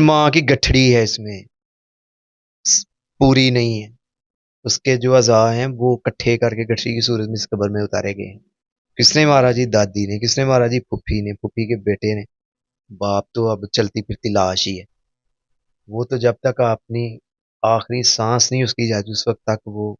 माँ की गठड़ी है इसमें, पूरी नहीं है। उसके जो अज़ा हैं वो इकट्ठे करके गठड़ी की सूरत में इस कब्र में उतारे गए हैं। किसने मारा जी? दादी ने। किसने मारा जी? फुफ्फी ने, फुफ्फी के बेटे ने। बाप तो अब चलती फिरती लाश ही है। वो तो जब तक अपनी आखिरी सांस नहीं उसकी जाती उस वक्त तक वो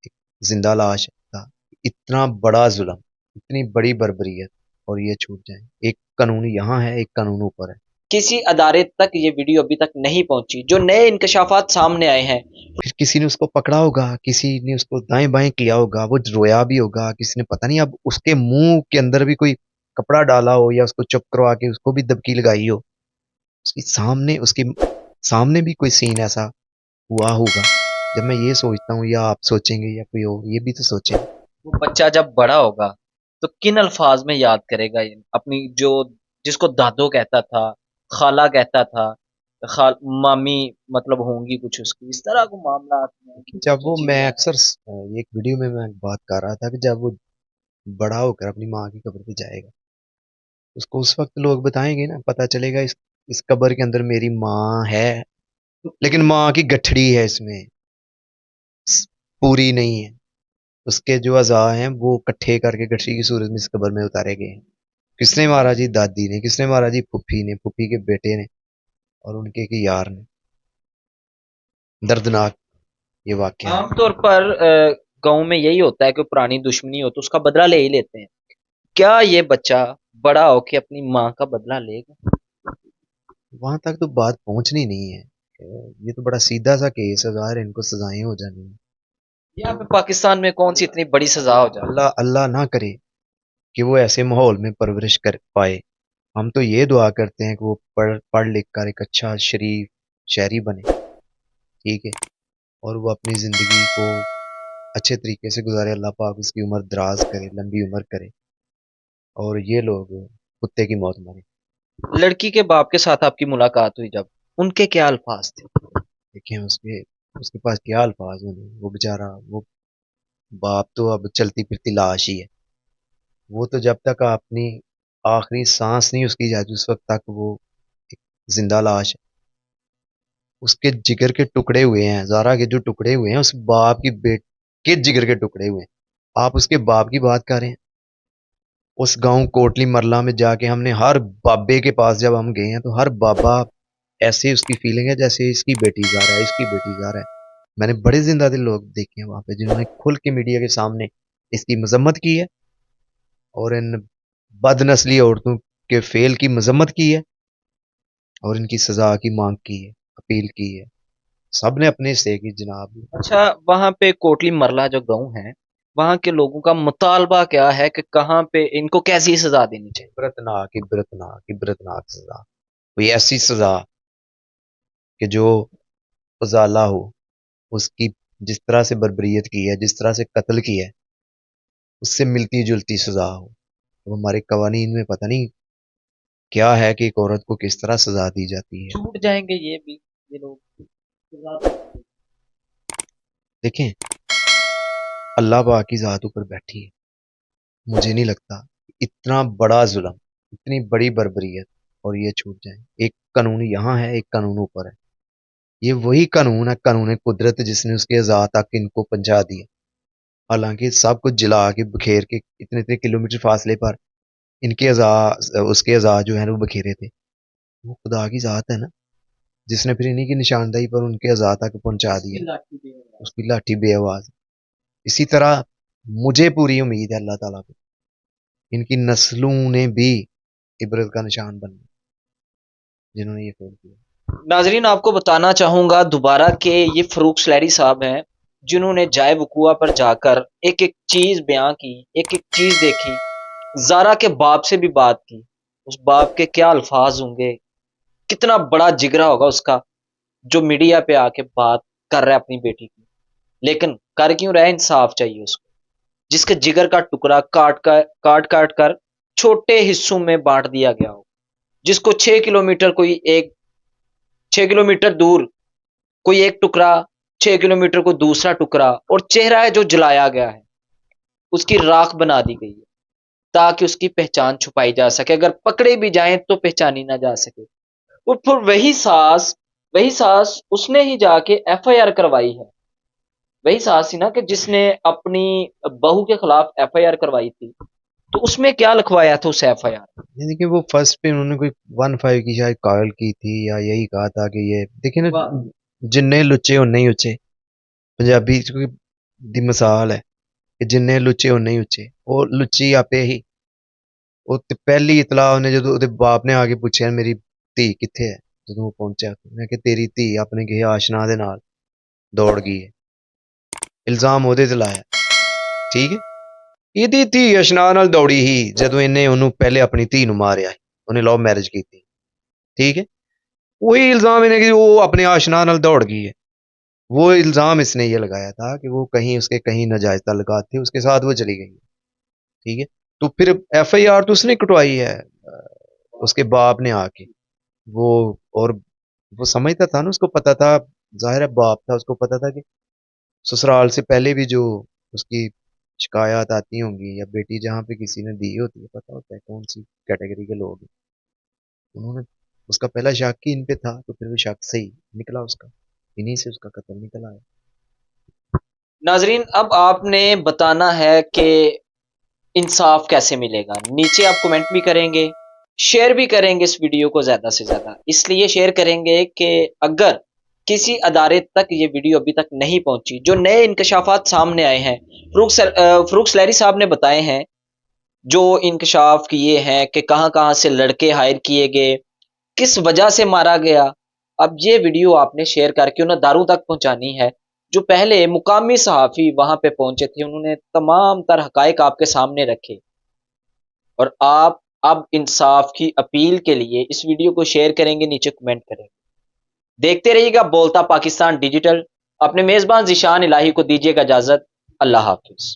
एक जिंदा लाश था। इतना बड़ा जुल्म, इतनी बड़ी बर्बरियत, और ये छूट जाए। एक कानून यहाँ है, एक कानून ऊपर है। किसी अदारे तक ये वीडियो अभी तक नहीं पहुंची। जो नए इंकशाफात सामने आए हैं, फिर किसी ने उसको पकड़ा होगा, किसी ने उसको दाएं बाएं किया होगा, वो रोया भी होगा, किसी ने पता नहीं अब उसके मुंह के अंदर भी कोई कपड़ा डाला हो या उसको चुप करवा के उसको भी दबकी लगाई हो। उसके सामने भी कोई सीन ऐसा हुआ होगा। जब मैं ये सोचता हूँ, या आप सोचेंगे या कोई और ये भी तो सोचे। वो बच्चा जब बड़ा होगा तो किन अल्फाज में याद करेगा ये अपनी जो, जिसको दादो कहता था, खाला कहता था, मामी मतलब होंगी कुछ उसकी, इस तरह को मामला में जब वो चीजें मैं हैं। अक्सर ये एक वीडियो में मैं बात कर रहा था कि जब वो बड़ा होकर अपनी माँ की कब्र पे जाएगा, उसको उस वक्त लोग बताएंगे ना, पता चलेगा इस कब्र के अंदर मेरी माँ है, लेकिन माँ की गठड़ी है इसमें, पूरी नहीं है। उसके जो अज़ा हैं वो इकट्ठे करके गठड़ी की सूरत में इस कब्र में उतारे गए हैं। किसने मारा जी? दादी ने। किसने मारा जी? फुफ्फी ने, फुफ्फी के बेटे ने और उनके एक यार ने। दर्दनाक ये वाकया है। आमतौर पर गांव में यही होता है कि पुरानी दुश्मनी हो तो उसका बदला ले ही लेते हैं। क्या ये बच्चा बड़ा होके अपनी माँ का बदला लेगा? वहां तक तो बात पहुंचनी नहीं है। ये तो बड़ा सीधा सा केस है, ज़ाहिर है इनको सजाएं हो जानी है। यहाँ पे पाकिस्तान में कौन सी इतनी बड़ी सजा हो जाए? अल्लाह अल्लाह ना करे कि वो ऐसे माहौल में परवरिश कर पाए। हम तो ये दुआ करते हैं कि वो पढ़ पढ़ लिख कर एक अच्छा शरीफ शहरी बने, ठीक है, और वो अपनी ज़िंदगी को अच्छे तरीके से गुजारे। अल्लाह पाक उसकी उम्र दराज करे, लंबी उम्र करे, और ये लोग कुत्ते की मौत मरे। लड़की के बाप के साथ आपकी मुलाकात हुई जब, उनके क्या अल्फाज थे? देखें उसके उसके पास क्या अल्फाज होने। वो बेचारा, वो बाप तो अब चलती फिरती लाश ही है। वो तो जब तक अपनी आखिरी सांस नहीं उसकी जाती उस वक्त तक वो एक जिंदा लाश है। उसके जिगर के टुकड़े हुए हैं, ज़ारा के जो टुकड़े हुए हैं, उस बाप की बेट के जिगर के टुकड़े हुए हैं। आप उसके बाप की बात कर रहे हैं। उस गांव कोटली मरला में जाके हमने हर बाबे के पास जब हम गए हैं तो हर बाबा ऐसे उसकी फीलिंग है जैसे इसकी बेटी जा रहा है, इसकी बेटी जा रहा है। मैंने बड़े जिंदा दिल लोग देखे हैं वहां पे जिन्होंने खुल के मीडिया के सामने इसकी मजम्मत की है, और इन बदनस्ली औरतों के फेल की मजम्मत की है, और इनकी सजा की मांग की है, अपील की है। सब ने अपने हिस्से की जनाब। अच्छा, वहां पे कोटली मरला जो गांव है, वहां के लोगों का मुतालबा क्या है कि कहाँ पे इनको कैसी सजा देनी चाहिए? इबरतनाक इबरतनाक इबरतनाक सजा, कोई ऐसी सजा कि जो उजाला हो उसकी। जिस तरह से बर्बरियत की है, जिस तरह से कत्ल किया है, उससे मिलती जुलती सजा हो। तो हमारे कवानीन में पता नहीं क्या है कि एक औरत को किस तरह सजा दी जाती है। छूट जाएंगे ये भी, ये लोग सजा? देखें, अल्लाह पाक की ज़ात ऊपर बैठी है। मुझे नहीं लगता इतना बड़ा जुल्म, इतनी बड़ी बर्बरियत, और ये छूट जाए। एक कानून यहाँ है, एक कानून ऊपर है। ये वही कानून है, कानून कुदरत, जिसने उसके अज़ा तक इनको पहुंचा दिया। हालांकि सब कुछ जला के बखेर के इतने इतने किलोमीटर फासले पर इनके अज़ा, उसके अज़ा जो है वो बखेरे थे। वो खुदा की ज़ात है ना, जिसने फिर इन्हीं की निशानदेही पर उनके अज़ा तक पहुंचा उसकी दिया। लाठी पे उसकी लाठी बेआवाज। इसी तरह मुझे पूरी उम्मीद है अल्लाह ताला पे, इनकी नस्लों ने भी इबरत का निशान बनना, जिन्होंने ये फेल किया। नाजरीन, आपको बताना चाहूंगा दोबारा कि ये फरूक सलैरी साहब हैं, जिन्होंने जाए वकूआ पर जाकर एक एक चीज बयां की, एक एक चीज देखी, जारा के बाप से भी बात की। उस बाप के क्या अल्फाज होंगे, कितना बड़ा जिगरा होगा उसका, जो मीडिया पे आके बात कर रहा है अपनी बेटी की। लेकिन कर क्यों रहा है? इंसाफ चाहिए उसको। जिसके जिगर का टुकड़ा काट काट कर छोटे हिस्सों में बांट दिया गया हो, जिसको 6 किलोमीटर कोई एक 6 किलोमीटर दूर कोई एक टुकड़ा, 6 किलोमीटर को दूसरा टुकड़ा, और चेहरा है जो जलाया गया है, उसकी राख बना दी गई है ताकि उसकी पहचान छुपाई जा सके, अगर पकड़े भी जाएं तो पहचानी ना जा सके। اور پھر وہی ساس اس نے ہی جا کے ایف آئی آر کروائی ہے، وہی ساس تھی نا کہ جس نے اپنی بہو کے خلاف ایف آئی آر کروائی تھی، تو اس میں کیا لکھوایا تھا اس ایف آئی آر؟ یعنی کہ وہ فرسٹ پہ انہوں نے کوئی 1-5 کی شاید کال کی تھی، یا یہی کہا تھا کہ یہ دیکھیں نا، جننے لچے اور نہیں اچے، پنجابی دی مثال ہے کہ جننے لچے اور نہیں اچے، وہ لچی آپے ہی، وہ پہلی اطلاع انہیں جدو دے باپ نے آگے پوچھا میری دھی کتھے ہے، جدو وہ پہنچا میں کہ تیری دھی اپنے کسی آشنا دے نال دوڑ گئی ہے، الزام وہ تے لایا، ٹھیک ہے، ਇਹਦੀ ਧੀ ਅਸ਼ਨਾਨ ਨਾਲ ਦੌੜੀ ਹੀ ਜਦੋਂ ਇਹਨੇ ਉਹਨੂੰ ਪਹਿਲੇ ਆਪਣੀ ਧੀ ਨੂੰ ਮਾਰਿਆ, ਉਹਨੇ ਲਵ ਮੈਰਿਜ ਕੀਤੀ, ٹھیک ہے، وہی الزام انہیں کہ وہ اپنے آشنا نال دوڑ گئی ہے، وہ الزام اس نے یہ لگایا تھا کہ وہ کہیں اس کے کہیں ناجائز تعلقات تھے، اس کے ساتھ وہ چلی گئی، ٹھیک ہے، تو پھر ایف آئی آر تو اس نے کٹوائی ہے اس کے باپ نے آ کے، وہ اور وہ سمجھتا تھا نا، اس کو پتا تھا، ظاہر ہے باپ تھا، اس کو پتا تھا کہ سسرال سے پہلے بھی جو اس کی شکایات آتی ہوں گی، یا بیٹی جہاں پہ کسی نے دی ہوتی ہے، پتا ہوتا ہے کون سی کیٹیگری کے لوگ ہیں، انہوں نے اس کا پہلا شک ہی ان پہ تھا، تو پھر وہ شک صحیح نکلا، اس کا انہی سے اس کا قتل نکلا ہے۔ ناظرین اب آپ نے بتانا ہے کہ انصاف کیسے ملے گا، نیچے آپ کمنٹ بھی کریں گے، شیئر بھی کریں گے اس ویڈیو کو زیادہ سے زیادہ، اس لیے شیئر کریں گے کہ اگر کسی ادارے تک یہ ویڈیو ابھی تک نہیں پہنچی، جو نئے انکشافات سامنے آئے ہیں، فروخ سلیری صاحب نے بتائے ہیں، جو انکشاف کیے ہیں کہ کہاں کہاں سے لڑکے ہائر کیے گئے، کس وجہ سے مارا گیا، اب یہ ویڈیو آپ نے شیئر کر کے انہیں داروں تک پہنچانی ہے۔ جو پہلے مقامی صحافی وہاں پہ پہنچے تھے، انہوں نے تمام تر حقائق آپ کے سامنے رکھے، اور آپ اب انصاف کی اپیل کے لیے اس ویڈیو کو شیئر کریں گے، نیچے کمنٹ کریں گے۔ دیکھتے رہیے گا بولتا پاکستان ڈیجیٹل، اپنے میزبان ذیشان الہی کو دیجیے گا اجازت، اللہ حافظ۔